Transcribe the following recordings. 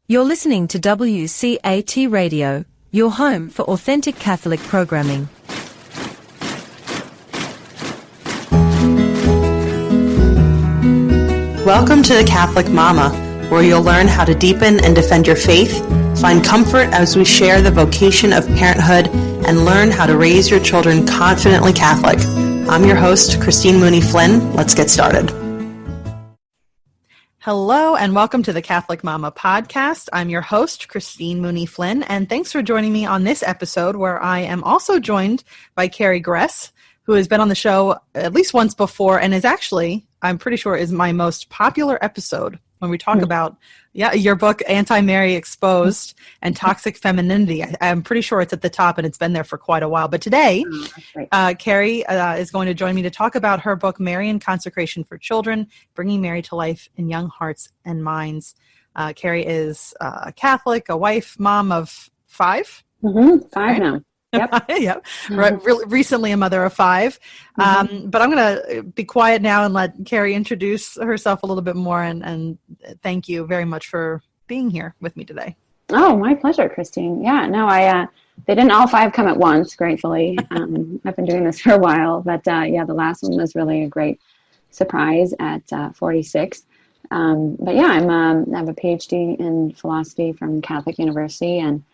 You're listening to WCAT Radio, your home for authentic Catholic programming. Welcome to the Catholic Mama, where you'll learn how to deepen and defend your faith, find comfort as we share the vocation of parenthood, and learn how to raise your children confidently Catholic. I'm your host, Christine Mooney Flynn. Let's get started. Hello and welcome to the Catholic Mama podcast. I'm your host, Christine Mooney Flynn, and thanks for joining me on this episode where I am also joined by Carrie Gress, who has been on the show at least once before and is actually, I'm pretty sure, is my most popular episode when we talk about your book, Anti-Mary Exposed and Toxic Femininity. I'm pretty sure it's at the top and it's been there for quite a while. But today, Carrie is going to join me to talk about her book, Marian Consecration for Children, Bringing Mary to Life in Young Hearts and Minds. Carrie is a Catholic, a wife, mom of five. Five now. Yep. Yep. Recently a mother of five. But I'm going to be quiet now and let Carrie introduce herself a little bit more. And thank you very much for being here with me today. Oh, my pleasure, Christine. Yeah, no, they didn't all five come at once, gratefully. I've been doing this for a while, but the last one was really a great surprise at 46. But yeah, I have a PhD in philosophy from Catholic University, and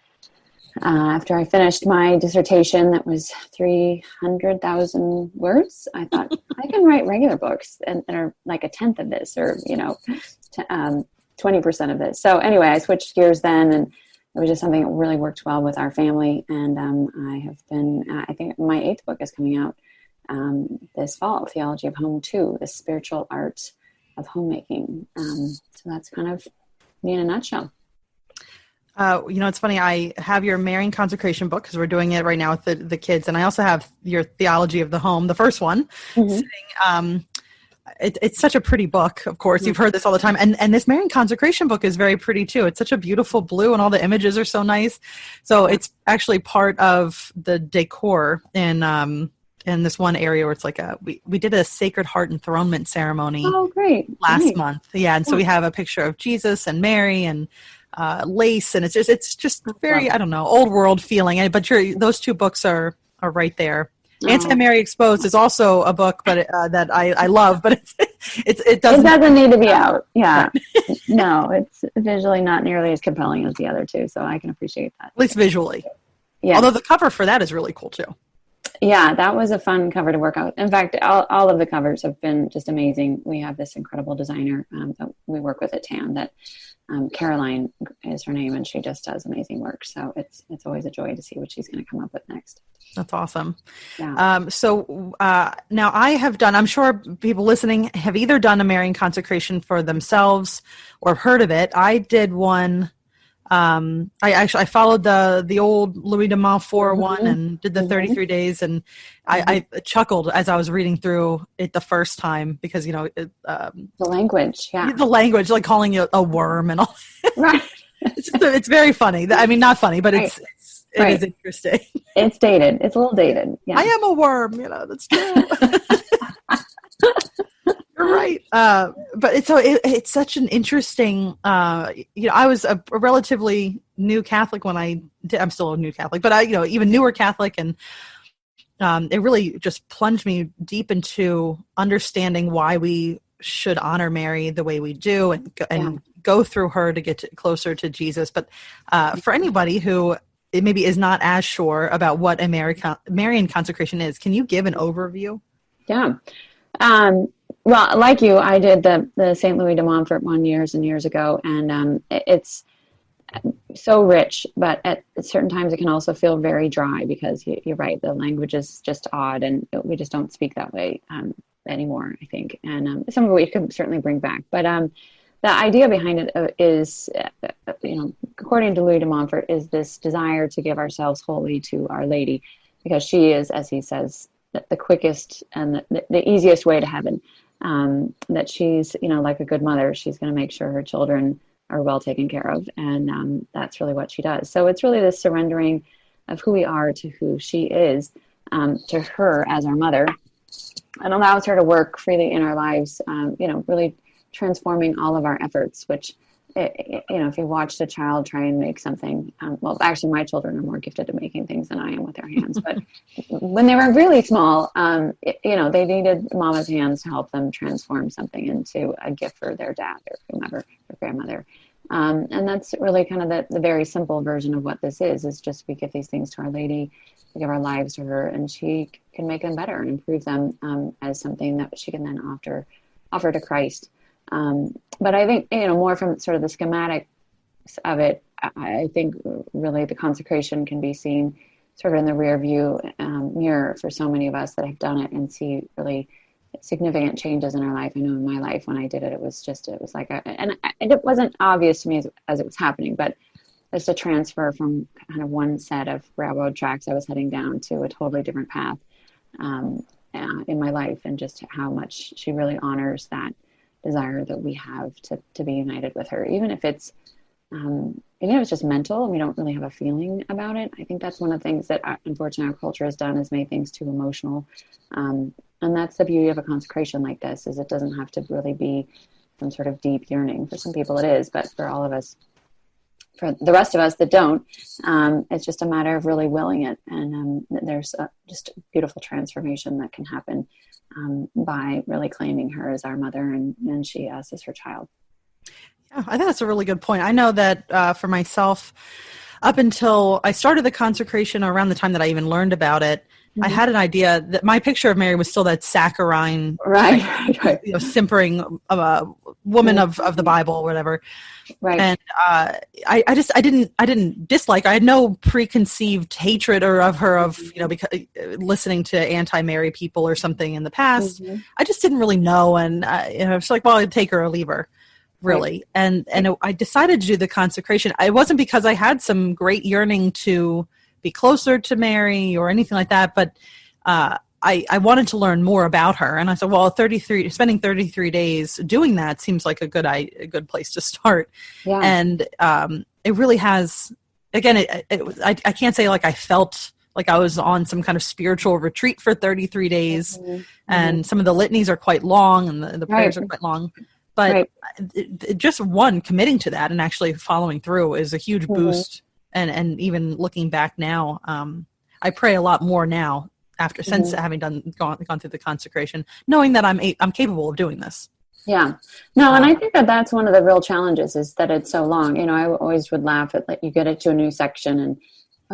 after I finished my dissertation that was 300,000 words, I thought I can write regular books and are like a tenth of this, or 20% of this. So anyway, I switched gears then, and it was just something that really worked well with our family. And I have been, I think my 8th book is coming out this fall, Theology of Home 2, the spiritual art of homemaking. So that's kind of me in a nutshell. It's funny, I have your Marian Consecration book because we're doing it right now with the kids. And I also have your Theology of the Home, the first one. Sitting, it's such a pretty book, of course. You've heard this all the time. And this Marian Consecration book is very pretty, too. It's such a beautiful blue, and all the images are so nice. So it's actually part of the decor in this one area where it's like we did a Sacred Heart enthronement ceremony. Oh, great. Last month. Yeah, and so we have a picture of Jesus and Mary and lace, and it's just very, I don't know, old world feeling. But those two books are right there. Anti-Mary Exposed is also a book, but that I love, but it doesn't need to be out. Yeah, no, it's visually not nearly as compelling as the other two, so I can appreciate that. At least visually. Yeah. Although the cover for that is really cool too. Yeah, that was a fun cover to work out. In fact, all of the covers have been just amazing. We have this incredible designer that we work with at TAN that. Caroline is her name, and she just does amazing work. So it's always a joy to see what she's going to come up with next. That's awesome. Yeah. Now I have done, I'm sure people listening have either done a Marian Consecration for themselves or heard of it. I did one. I followed the old Louis de Montfort one and did the 33 days, and I chuckled as I was reading through it the first time because the language, the language, like calling you a worm and all. Right. It's very funny. I mean, not funny, but it is interesting. It's dated. It's a little dated. Yeah. I am a worm. That's true. You're right. But it's such an interesting, I was a relatively new Catholic when I did, I'm still a new Catholic, but even newer Catholic. And it really just plunged me deep into understanding why we should honor Mary the way we do and go through her to get closer to Jesus. But for anybody who maybe is not as sure about what a Marian Consecration is, can you give an overview? Yeah. Well, like you, I did the St. Louis de Montfort one years and years ago, and it's so rich, but at certain times it can also feel very dry because you're right, the language is just odd, and we just don't speak that way anymore, I think, and some of it we could certainly bring back. But the idea behind it is, according to Louis de Montfort, is this desire to give ourselves wholly to Our Lady, because she is, as he says, the quickest and the easiest way to heaven. That she's, like a good mother, she's going to make sure her children are well taken care of. And that's really what she does. So it's really this surrendering of who we are to who she is, to her as our mother, and allows her to work freely in our lives, really transforming all of our efforts, which if you watched a child try and make something, well, actually my children are more gifted at making things than I am with their hands, but when they were really small, they needed mama's hands to help them transform something into a gift for their dad or whomever, or grandmother. And that's really kind of the very simple version of what this is just we give these things to Our Lady, we give our lives to her, and she can make them better and improve them as something that she can then offer to Christ. But I think, more from sort of the schematics of it, I think really the consecration can be seen sort of in the rear view mirror for so many of us that have done it and see really significant changes in our life. I know in my life when I did it, it was like, and it wasn't obvious to me as it was happening, but just a transfer from kind of one set of railroad tracks I was heading down to a totally different path in my life, and just how much she really honors that desire that we have to be united with her, even if it's just mental and we don't really have a feeling about it. I think that's one of the things that unfortunately our culture has done, is made things too emotional. And that's the beauty of a consecration like this, is it doesn't have to really be some sort of deep yearning. For some people it is, but for all of us, for the rest of us that don't, it's just a matter of really willing it. And there's just a beautiful transformation that can happen by really claiming her as our mother and she us as her child. Yeah, I think that's a really good point. I know that for myself, up until I started the consecration, around the time that I even learned about it, I had an idea that my picture of Mary was still that saccharine, right. simpering woman of the Bible or whatever. Right. And I didn't dislike. I had no preconceived hatred of her, because listening to anti-Mary people or something in the past. Mm-hmm. I just didn't really know, and it's like, well, I'd take her or leave her, really. Right. And I decided to do the consecration. It wasn't because I had some great yearning to be closer to Mary or anything like that, but I wanted to learn more about her, and I said, well, spending 33 days doing that seems like a good place to start. Yeah. And it really has. Again, I can't say like I felt like I was on some kind of spiritual retreat for 33 days, mm-hmm. and some of the litanies are quite long, and the prayers are quite long. But just committing to that and actually following through is a huge mm-hmm. boost. And even looking back now, I pray a lot more now since having gone through the consecration, knowing that I'm capable of doing this. Yeah, no, and I think that's one of the real challenges, is that it's so long. I always would laugh at, like, you get it to a new section and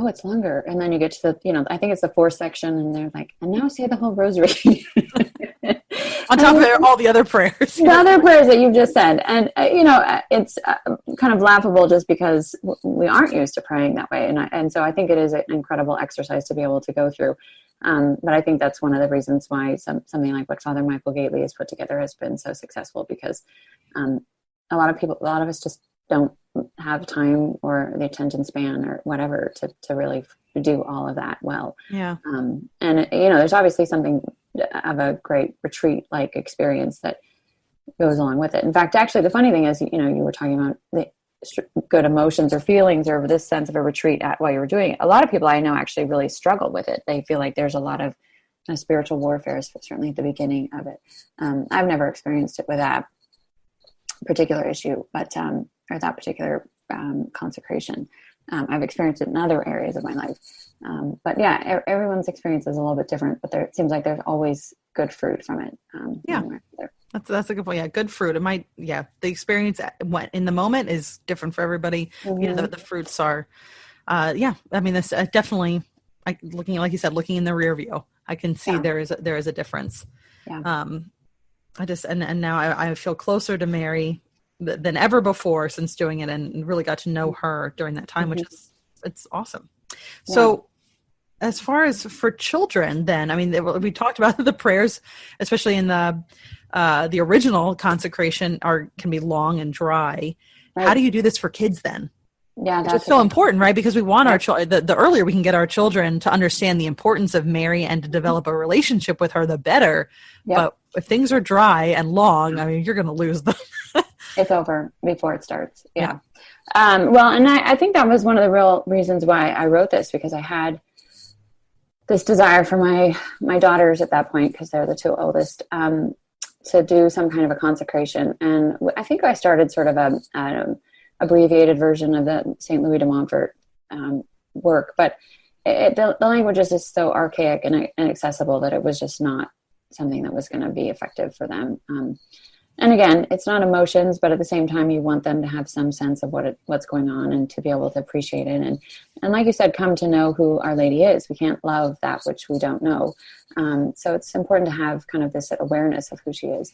it's longer, and then you get to the I think it's the fourth section, and they're like, and now say the whole rosary. On top of all the other prayers. The other prayers that you've just said. And, it's kind of laughable just because we aren't used to praying that way. And so I think it is an incredible exercise to be able to go through. But I think that's one of the reasons why something like what Father Michael Gately has put together has been so successful, because a lot of us just don't have time or the attention span or whatever to really do all of that well. Yeah. And, there's obviously something of a great retreat-like experience that goes along with it. In fact, actually, the funny thing is, you were talking about the good emotions or feelings or this sense of a retreat while you were doing it. A lot of people I know actually really struggle with it. They feel like there's a lot of spiritual warfare, certainly at the beginning of it. I've never experienced it with that particular issue, but or that particular consecration. I've experienced it in other areas of my life. But yeah, everyone's experience is a little bit different, but it seems like there's always good fruit from it. Yeah. That's a good point. Yeah. Good fruit. It might, the experience in the moment is different for everybody. Mm-hmm. The fruits are, I mean, this definitely, looking, like you said, looking in the rear view, I can see there is a difference. Yeah. And now I feel closer to Mary than ever before since doing it, and really got to know her during that time, mm-hmm. which it's awesome. So as far as for children, then, I mean, we talked about the prayers, especially in the original consecration can be long and dry. Right. How do you do this for kids then? Yeah, that's so important, right? Because we want our children, the earlier we can get our children to understand the importance of Mary and to develop a relationship with her, the better. Yep. But if things are dry and long, I mean, you're going to lose them. It's over before it starts. Yeah. Well, and I think that was one of the real reasons why I wrote this, because I had this desire for my daughters at that point, because they're the two oldest, to do some kind of a consecration. And I think I started sort of a abbreviated version of the St. Louis de Montfort work, but the language is just so archaic and inaccessible that it was just not something that was going to be effective for them. And again, it's not emotions, but at the same time, you want them to have some sense of what's going on and to be able to appreciate it. And like you said, come to know who Our Lady is. We can't love that which we don't know. So it's important to have kind of this awareness of who she is.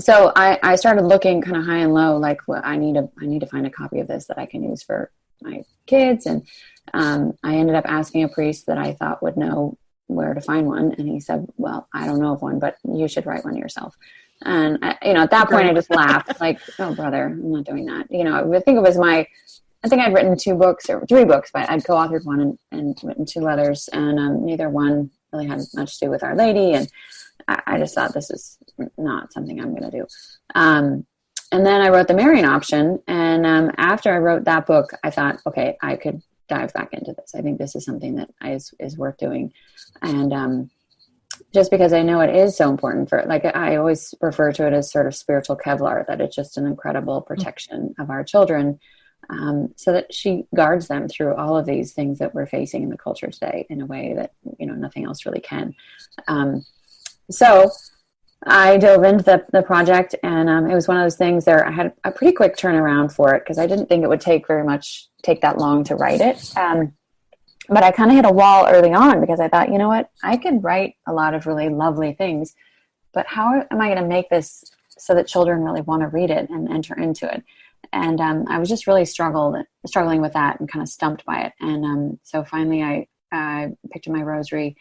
So I started looking kind of high and low, like, well, I need to find a copy of this that I can use for my kids. And I ended up asking a priest that I thought would know where to find one, and he said, well, I don't know of one, but you should write one yourself. And at that point I just laughed, like, oh brother, I'm not doing that. I think I'd written 2 books or 3 books, but I'd co-authored one and written 2 others, and neither one really had much to do with Our Lady, and I just thought, this is not something I'm going to do. And then I wrote the Marian option, and after I wrote that book, I thought, okay, I could dive back into this. I think this is something that is worth doing. And just because I know it is so important for, like, I always refer to it as sort of spiritual Kevlar, that it's just an incredible protection of our children, so that she guards them through all of these things that we're facing in the culture today in a way that, nothing else really can. So I dove into the project, and it was one of those things there. I had a pretty quick turnaround for it because I didn't think it would take that long to write it. But I kind of hit a wall early on because I thought, you know what, I could write a lot of really lovely things, but how am I going to make this so that children really want to read it and enter into it? And I was just really struggling with that and kind of stumped by it. And so finally I picked up my rosary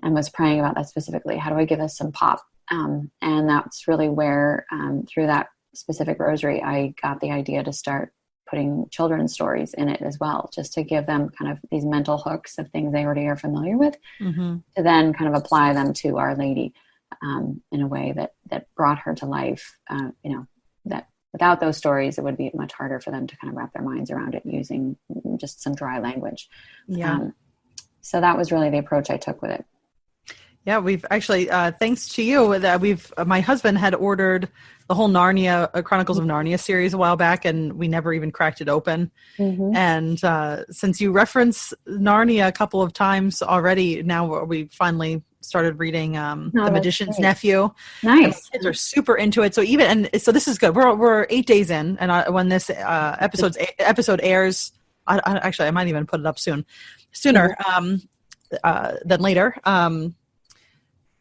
and was praying about that specifically. How do I give us some pop? And that's really where, through that specific rosary, I got the idea to start putting children's stories in it as well, just to give them kind of these mental hooks of things they already are familiar with, to then kind of apply them to Our Lady in a way that brought her to life. That without those stories, it would be much harder for them to kind of wrap their minds around it using just some dry language. Yeah. So that was really the approach I took with it. Yeah, we've actually, thanks to you, that my husband had ordered the whole Narnia, Chronicles of Narnia series a while back, and we never even cracked it open. And since you reference Narnia a couple of times already, now we finally started reading The Magician's Nephew. Nice. Kids are super into it. So so this is good. We're 8 days in, and when this episode airs, I might even put it up sooner than later.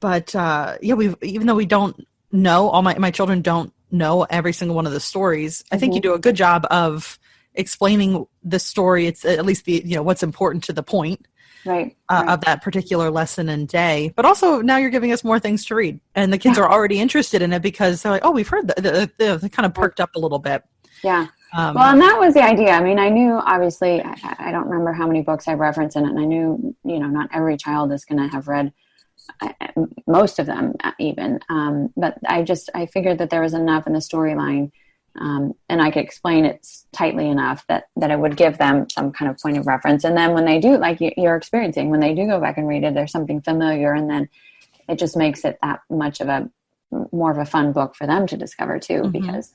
But even though we don't know, all my children don't know every single one of the stories, I think you do a good job of explaining the story. It's at least what's important to the point of that particular lesson and day. But also now you're giving us more things to read, and the kids are already interested in it because they're like, oh, we've heard that. They kind of perked up a little bit. Yeah. Well, and that was the idea. I mean, I knew, obviously, I don't remember how many books I referenced in it, and I knew, not every child is going to have read most of them even, but I figured that there was enough in the storyline, and I could explain it tightly enough that it would give them some kind of point of reference. And then when they do, like you're experiencing, when they do go back and read it, there's something familiar, and then it just makes it that much of more of a fun book for them to discover too, because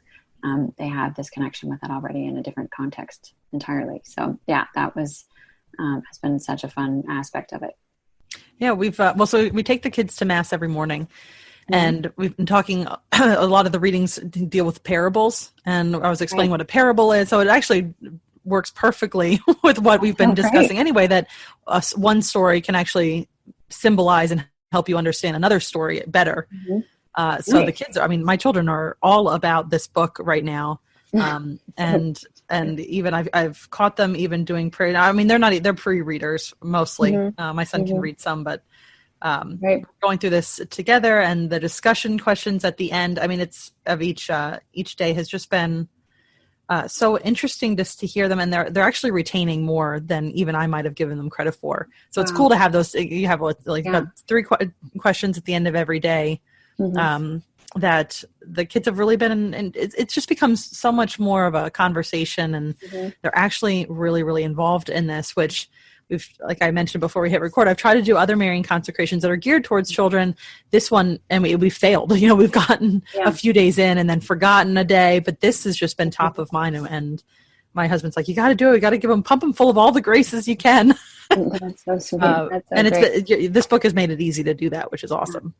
they have this connection with it already in a different context entirely. So yeah, that was has been such a fun aspect of it. Yeah, we've so we take the kids to Mass every morning, and we've been talking. A lot of the readings deal with parables, and I was explaining what a parable is. So it actually works perfectly with what we've been discussing anyway. That one story can actually symbolize and help you understand another story better. So the kids my children are all about this book right now. And even I've caught them even doing prayer. I mean, they're pre-readers mostly. My son can read some, but going through this together, and the discussion questions at the end. I mean, it's of each day has just been so interesting just to hear them, and they're actually retaining more than even I might have given them credit for. So it's cool to have those. You have about 3 questions at the end of every day. That the kids have really been and it just becomes so much more of a conversation, and they're actually really, really involved in this, which like I mentioned before we hit record, I've tried to do other Marian consecrations that are geared towards children. This one, and we failed. We've gotten a few days in and then forgotten a day, but this has just been top of mind. And my husband's like, you got to do it. You got to pump them full of all the graces you can. That's so sweet. That's so and great. This book has made it easy to do that, which is awesome.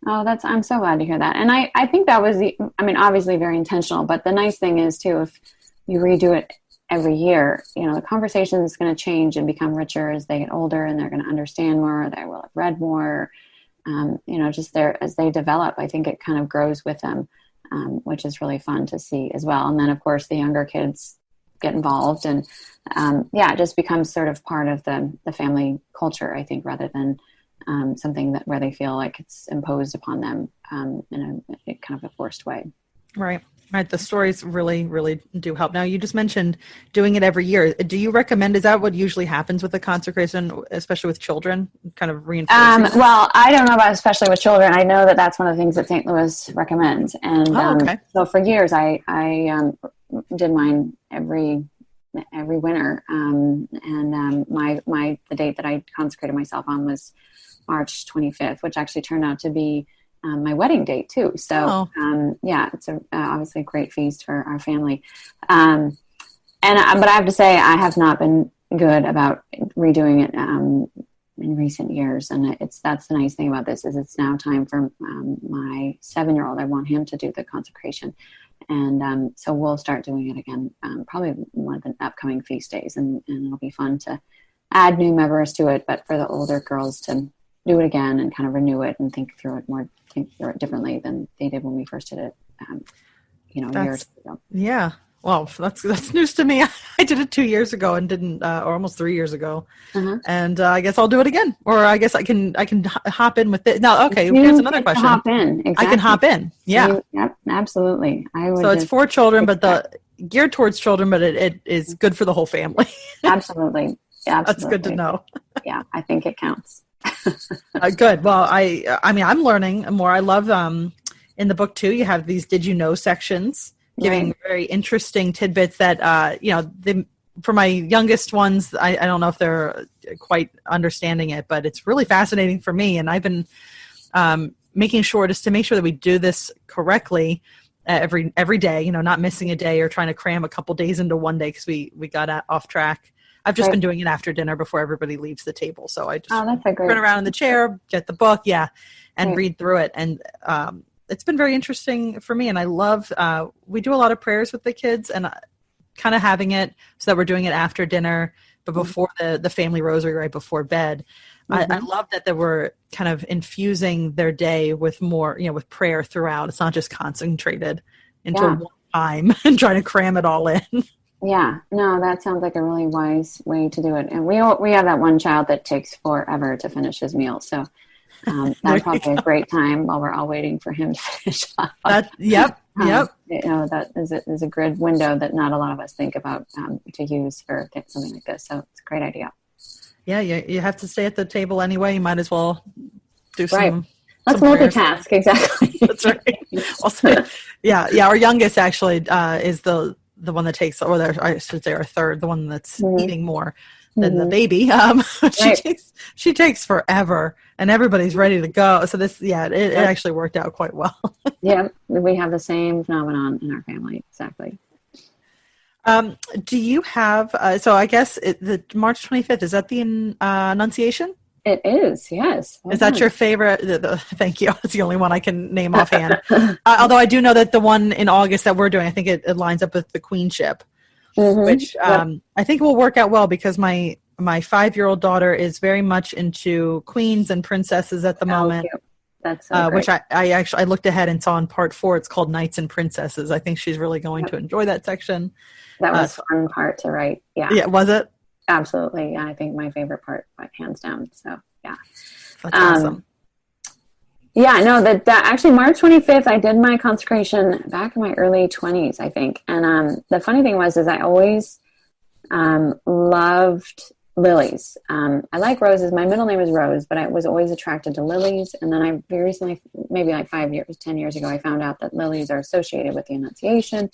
Oh, I'm so glad to hear that. And I think that was obviously very intentional, but the nice thing is too, if you redo it every year, the conversation is going to change and become richer as they get older, and they're going to understand more. They will have read more, just as they develop. I think it kind of grows with them, which is really fun to see as well. And then of course the younger kids get involved, and it just becomes sort of part of the family culture, I think, rather than something where they feel like it's imposed upon them in a kind of a forced way. Right. The stories really, really do help. Now, you just mentioned doing it every year. Do you recommend, is that what usually happens with the consecration, especially with children, kind of reinforcing? Well, I don't know about especially with children. I know that that's one of the things that St. Louis recommends. And okay. So for years, I did mine every winter. The date that I consecrated myself on was March 25th, which actually turned out to be my wedding date too. So, it's obviously a great feast for our family. But I have to say, I have not been good about redoing it in recent years. And that's the nice thing about this is it's now time for my 7-year-old. I want him to do the consecration. And so we'll start doing it again, probably one of the upcoming feast days. And it'll be fun to add new members to it, but for the older girls to do it again and kind of renew it and think through it differently than they did when we first did it, years ago. Yeah. Well, that's news to me. I did it 2 years ago and didn't, or almost 3 years ago. Uh-huh. And I guess I'll do it again, or I guess I can hop in with it. Now, okay, here's another question. Hop in. Exactly. I can hop in. Yeah. Yep, absolutely. So it's for children, but geared towards children, but it is good for the whole family. Absolutely. That's good to know. Yeah, I think it counts. Good. Well, I'm learning more. I love in the book too. You have these "Did you know" sections, giving very interesting tidbits that for my youngest ones, I don't know if they're quite understanding it, but it's really fascinating for me. And I've been making sure just to make sure that we do this correctly every day. Not missing a day or trying to cram a couple days into one day because we got off track. I've just been doing it after dinner before everybody leaves the table. So I just run around in the chair, get the book, and read through it. And it's been very interesting for me. And I love, we do a lot of prayers with the kids and kind of having it so that we're doing it after dinner, but before the family rosary right before bed. Mm-hmm. I love that they were kind of infusing their day with more, with prayer throughout. It's not just concentrated into one time and trying to cram it all in. Yeah, no, that sounds like a really wise way to do it. And we have that one child that takes forever to finish his meal. So that's probably a great time while we're all waiting for him to finish off. Yep. That is a good window that not a lot of us think about to use for something like this. So it's a great idea. Yeah, you have to stay at the table anyway. You might as well do some. Right. Let's multitask. Exactly. That's right. Our youngest actually is the one that takes, or I should say our third, the one that's eating more than the baby. She takes forever and everybody's ready to go. So this, it actually worked out quite well. Yeah. We have the same phenomenon in our family. Exactly. Do you have, so I guess the March 25th, is that the Annunciation? It is, yes. Is that your favorite? Thank you. It's the only one I can name offhand. Although I do know that the one in August that we're doing, I think it lines up with the Queenship, which I think will work out well because my 5-year-old daughter is very much into queens and princesses at the moment. Cute. That's so great. Which I looked ahead and saw in part 4. It's called Knights and Princesses. I think she's really going to enjoy that section. That was a fun part to write. Yeah. Yeah, was it? Absolutely. Yeah, I think my favorite part, hands down. So, yeah. That's awesome. Yeah, no, that actually March 25th, I did my consecration back in my early 20s, I think. And the funny thing was I always loved lilies. I like roses. My middle name is Rose, but I was always attracted to lilies. And then I very recently, maybe like 10 years ago, I found out that lilies are associated with the Annunciation.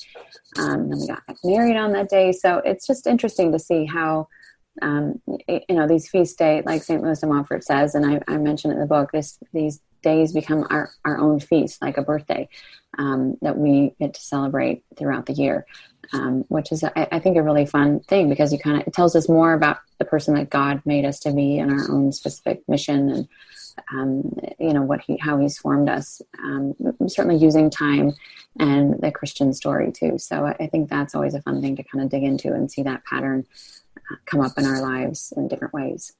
Then we got married on that day. So it's just interesting to see how these feast days, like St. Louis de Montfort says, and I mentioned it in the book, these days become our own feast, like a birthday, that we get to celebrate throughout the year, which is, I think, a really fun thing, because it tells us more about the person that God made us to be and our own specific mission, and how he's formed us, certainly using time and the Christian story too. So I think that's always a fun thing to kind of dig into and see that pattern come up in our lives in different ways.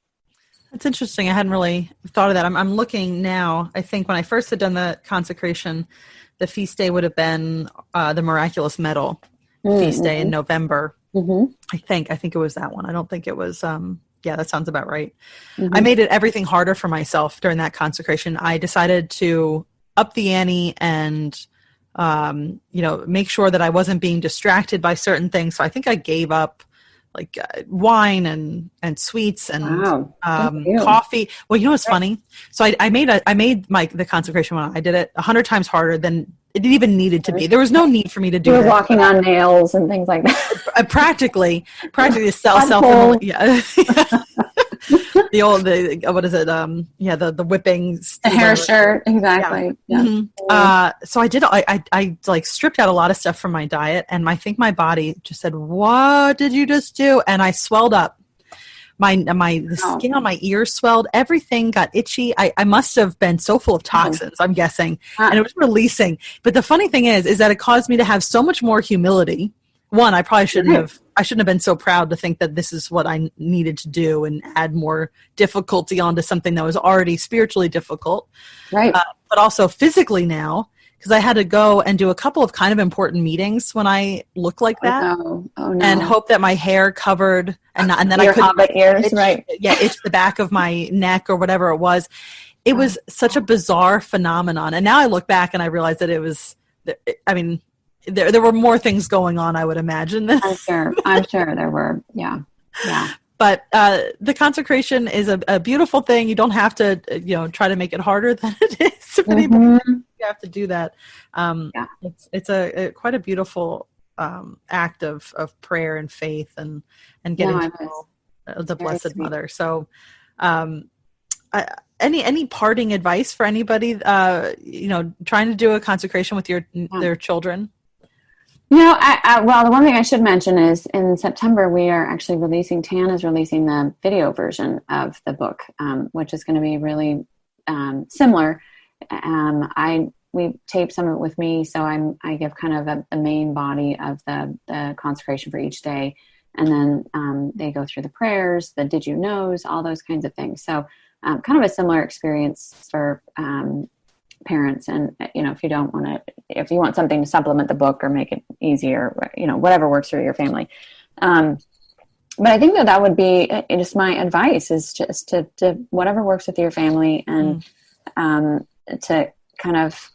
That's interesting. I hadn't really thought of that. I'm looking now. I think when I first had done the consecration, the feast day would have been the Miraculous Medal feast day in November. Mm-hmm. I think it was that one. I don't think it was. Yeah, that sounds about right. Mm-hmm. I made everything harder for myself during that consecration. I decided to up the ante and, make sure that I wasn't being distracted by certain things. So I think I gave up like wine and sweets and coffee. Well, you know what's funny? So I made the consecration one. I did it 100 times harder than it even needed to be. There was no need for me to do it. You were walking on nails and things like that. Practically self. Yeah. What is it? The whipping. The hair shirt. Exactly. Yeah. Mm-hmm. So I did, I like stripped out a lot of stuff from my diet, and I think my body just said, "What did you just do?" And I swelled up. The skin on my ears swelled. Everything got itchy. I must have been so full of toxins, I'm guessing, and it was releasing. But the funny thing is that it caused me to have so much more humility. One, I probably shouldn't have been so proud to think that this is what I needed to do and add more difficulty onto something that was already spiritually difficult. Right. But also physically now, because I had to go and do a couple of kind of important meetings when I look like that, and hope that my hair covered, and then I couldn't hobbit ears, right? Yeah, it's the back of my neck or whatever it was. It was such a bizarre phenomenon, and now I look back and I realize that it was. I mean, there were more things going on, I would imagine. I'm sure there were. Yeah. But the consecration is a beautiful thing. You don't have to, try to make it harder than it is. If anybody you have to do that. It's quite a beautiful act of prayer and faith and getting to know the Blessed Mother. So, any parting advice for anybody, trying to do a consecration with their children? Well, the one thing I should mention is in September, we are actually Tan is releasing the video version of the book, which is going to be really similar. We taped some of it with me, so I give kind of a main body of the consecration for each day, and then they go through the prayers, the did you knows, all those kinds of things. So kind of a similar experience for parents, and if you want something to supplement the book or make it easier, whatever works for your family. But I think that would be just my advice, is just to whatever works with your family, and to kind of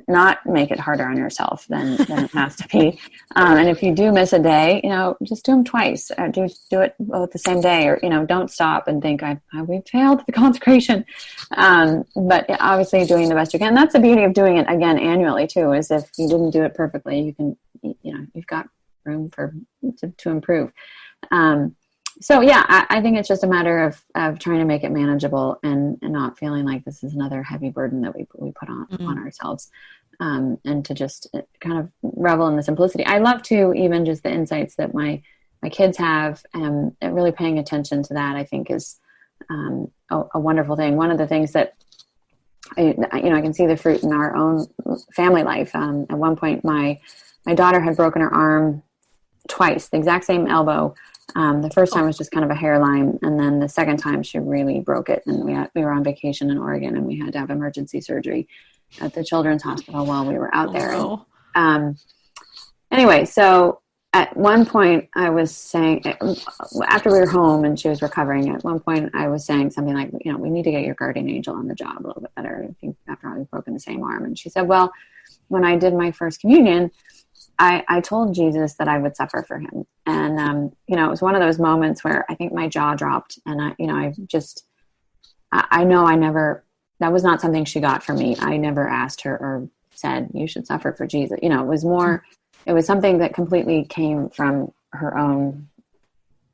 not make it harder on yourself than it has to be. And if you do miss a day, just do them twice. Do it both the same day, or, don't stop and think, we failed the consecration. But obviously doing the best you can. That's the beauty of doing it again annually too, is if you didn't do it perfectly, you can, you've got room to improve. So yeah, I think it's just a matter of trying to make it manageable and not feeling like this is another heavy burden that we put on ourselves, and to just kind of revel in the simplicity. I love to even just the insights that my kids have, and really paying attention to that, I think is a wonderful thing. One of the things that I can see the fruit in our own family life. At one point, my daughter had broken her arm twice, the exact same elbow. The first time was just kind of a hairline, and then the second time she really broke it, and we were on vacation in Oregon, and we had to have emergency surgery at the Children's Hospital while we were out there. And, anyway, so at one point I was saying, after we were home and she was recovering, at one point I was saying something like, we need to get your guardian angel on the job a little bit better. I think after all, we've broken the same arm. And she said, well, when I did my first communion, I told Jesus that I would suffer for him. And, it was one of those moments where I think my jaw dropped, and that was not something she got from me. I never asked her or said, you should suffer for Jesus. It was something that completely came from her own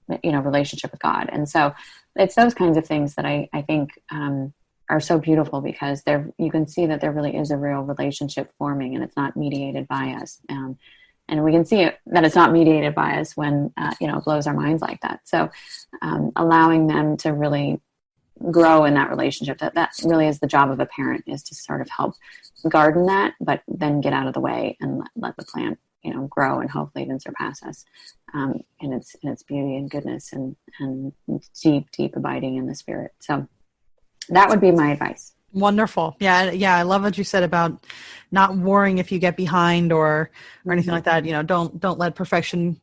relationship with God. And so it's those kinds of things that I think are so beautiful, because you can see that there really is a real relationship forming, and it's not mediated by us. And we can see that it's not mediated by us when, it blows our minds like that. So allowing them to really grow in that relationship, that really is the job of a parent, is to sort of help garden that, but then get out of the way and let the plant, grow and hopefully even surpass us in its beauty and goodness and deep abiding in the Spirit. So that would be my advice. Wonderful. Yeah. I love what you said about not worrying if you get behind or anything like that. Don't let perfection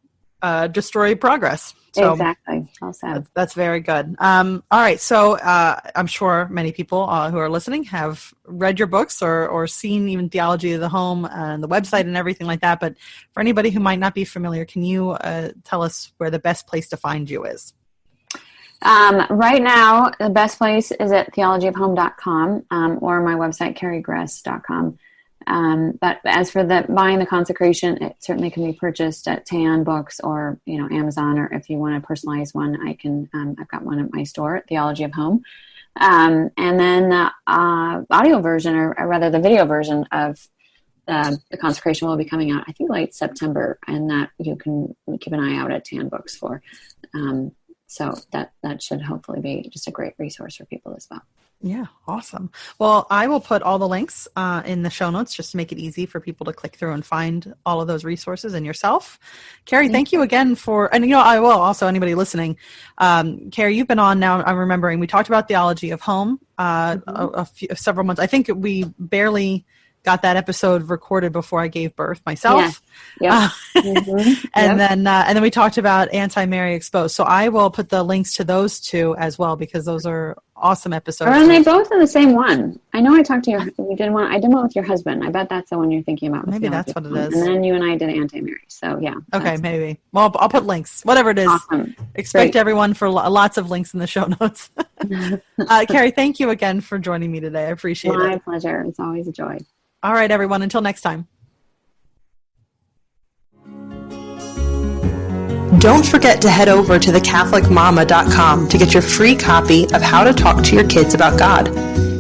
destroy progress. So exactly. Well said. That's very good. All right. So I'm sure many people who are listening have read your books or seen even Theology of the Home and the website and everything like that. But for anybody who might not be familiar, can you tell us where the best place to find you is? Right now, the best place is at theologyofhome.com or my website, carriegress.com. But as for buying the consecration, it certainly can be purchased at Tan Books or, Amazon, or if you want a personalized one, I've got one at my store at Theology of Home. And then the audio version, or rather the video version of the consecration, will be coming out, I think, late September, and that you can keep an eye out at Tan Books for. So that should hopefully be just a great resource for people as well. Yeah, awesome. Well, I will put all the links in the show notes just to make it easy for people to click through and find all of those resources and yourself. Carrie, thank you again and I will also, anybody listening, Carrie, you've been on now, I'm remembering, we talked about Theology of Home several months. I think we barely got that episode recorded before I gave birth myself. Yeah. And then we talked about Anti-Mary Exposed. So I will put the links to those two as well, because those are awesome episodes. Are they both in the same one? I know I talked to you. I did one with your husband. I bet that's the one you're thinking about. Maybe that's what it is. And then you and I did Anti-Mary. So yeah. Okay, maybe. Well, I'll put links, whatever it is. Awesome. Expect everyone for lots of links in the show notes. Carrie, thank you again for joining me today. I appreciate it. My pleasure. It's always a joy. All right, everyone. Until next time. Don't forget to head over to thecatholicmama.com to get your free copy of How to Talk to Your Kids About God.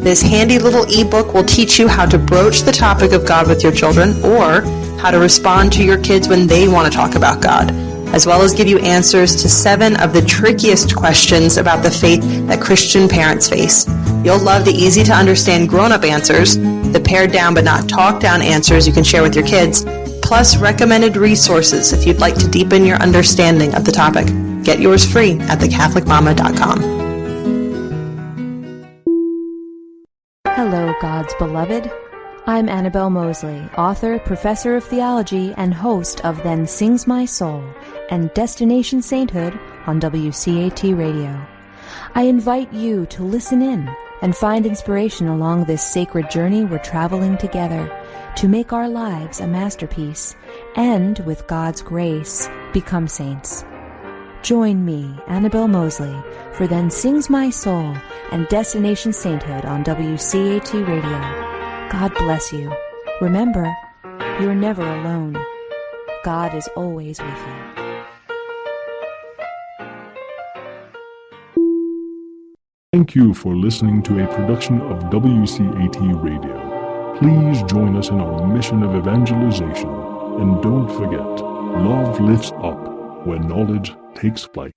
This handy little ebook will teach you how to broach the topic of God with your children, or how to respond to your kids when they want to talk about God, as well as give you answers to 7 of the trickiest questions about the faith that Christian parents face. You'll love the easy-to-understand grown-up answers, the pared down but not talked down answers you can share with your kids, plus recommended resources if you'd like to deepen your understanding of the topic. Get yours free at thecatholicmama.com. Hello, God's beloved. I'm Annabelle Mosley, author, professor of theology, and host of Then Sings My Soul and Destination Sainthood on WCAT Radio. I invite you to listen in and find inspiration along this sacred journey we're traveling together to make our lives a masterpiece and, with God's grace, become saints. Join me, Annabelle Mosley, for Then Sings My Soul and Destination Sainthood on WCAT Radio. God bless you. Remember, you're never alone. God is always with you. Thank you for listening to a production of WCAT Radio. Please join us in our mission of evangelization. And don't forget, love lifts up when knowledge takes flight.